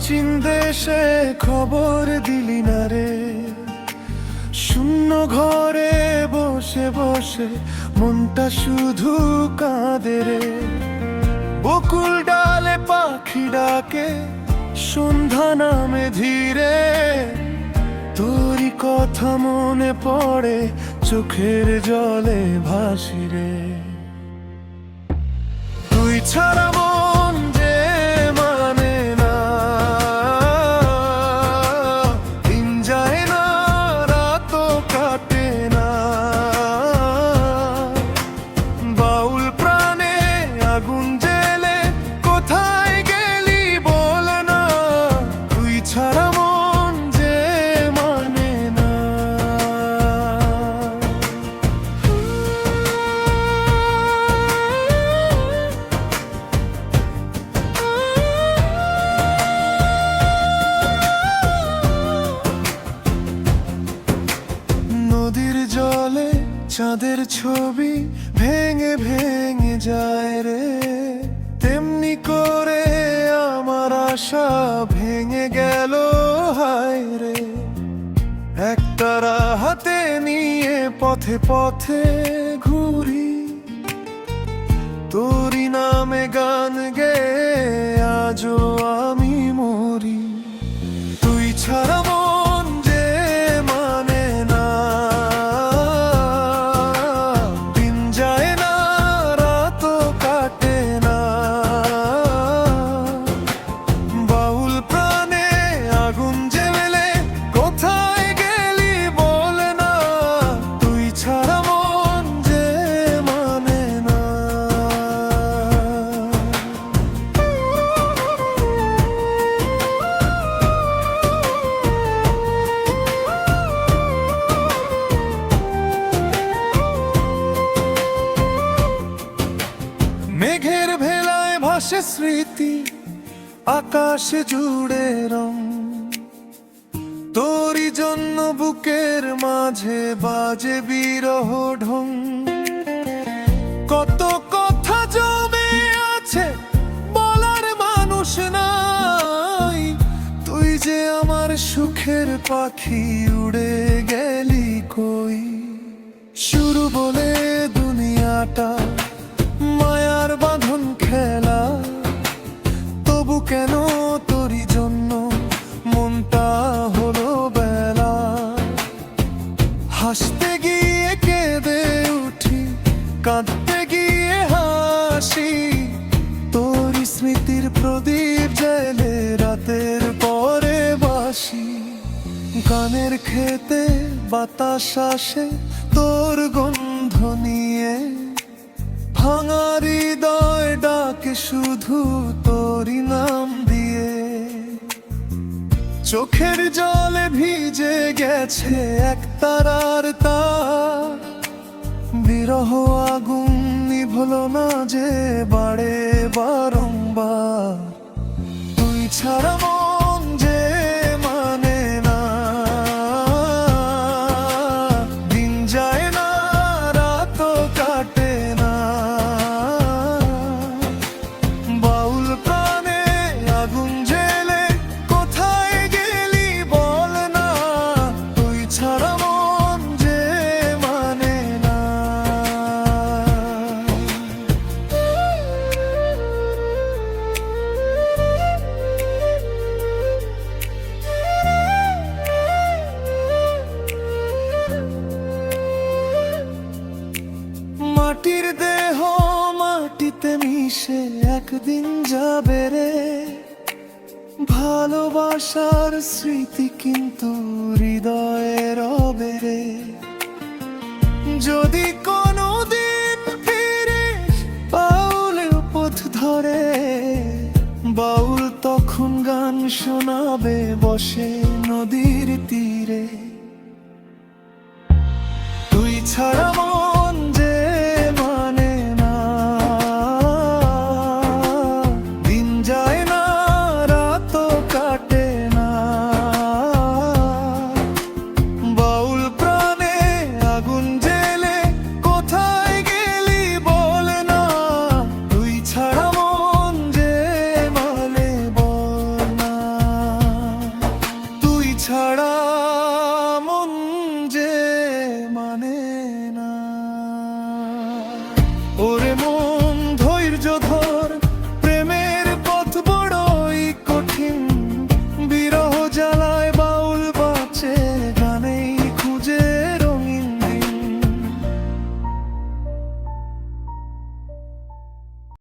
অচিন দেশে খবর দিলি না রে, শূন্য ঘরে বসে বসে মনটা শুধু কাঁদে রে। বকুল ডালে পাখি ডাকে, সন্ধ্যা নামে ধীরে, তোরই কথা মনে পড়ে, চোখের জলে ভাসি রে। তুই ছাড়া মন যে মানে না, দিন যায় না, রাতও কাটে না। বাউল প্রাণে আগুন জেলে কোথায় গেলি বল না, তুই ছাড়া মন যে মানে না। নদীর জলে চাঁদের ছবি ভেঙে ভেঙে যায় রে, তেমনি করে আমার আশা ভেঙে গেল হায় রে। একতারা হাতে নিয়ে পথে পথে ঘুরি, তোরই নামে গান গেয়ে আজও আমি মরি। তুই ছাড়া মন যে মানে না, দিন যায় না, রাতও কাটে না। বাউল প্রাণে আগুন জ্বেলে কোথায় গেলি বল না, তুই ছাড়া মন যে মানে না। মেঘের ভেলায় ভাসে স্মৃতি, আকাশে জুড়ে রং, তোরই জন্য বুকের মাঝে বাজে বিরহ ঢং। কত কথা জমে আছে বলার মানুষ নাই, তুই যে আমার সুখের পাখি উড়ে গেলি কই। শুরু বলে দুনিয়াটা মায়ার বাঁধন খেলা, তবু কেন তোরই জন্য মনটা হলো বেলা। হাসতে গিয়ে কেঁদে উঠি, কাঁদতে গিয়ে হাসি, তোরই স্মৃতির প্রদীপ জ্বেলে রাতের পরে বাসি। গানের খেতে বাতাস আসে তোর গন্ধ নিয়ে, ভাঙা হৃদয় ডাকে শুধু তোরই নাম দিয়ে। চোখের জলে ভিজে গেছে একতারার তার, বিরহ আগুন নিভলো না যে বাড়ে বারংবার। তুই ছাড়া মন যে মানে না, দিন যায় না, রাতও কাটে না। বাউল প্রাণে আগুন জেলে কোথায় গেলি বল না, তুই ছাড়া মন যে মানে না। মাটির দেহ মাটিতে মিশে একদিন যাবে রে, ভালোবাসার স্মৃতি কিন্তু হৃদয়ে রবে রে। যদি কোনোদিন ফিরিস বাউলের পথ ধরে, বাউল তখন গান শোনাবে বসে নদীর তীরে। তুই ছাড়া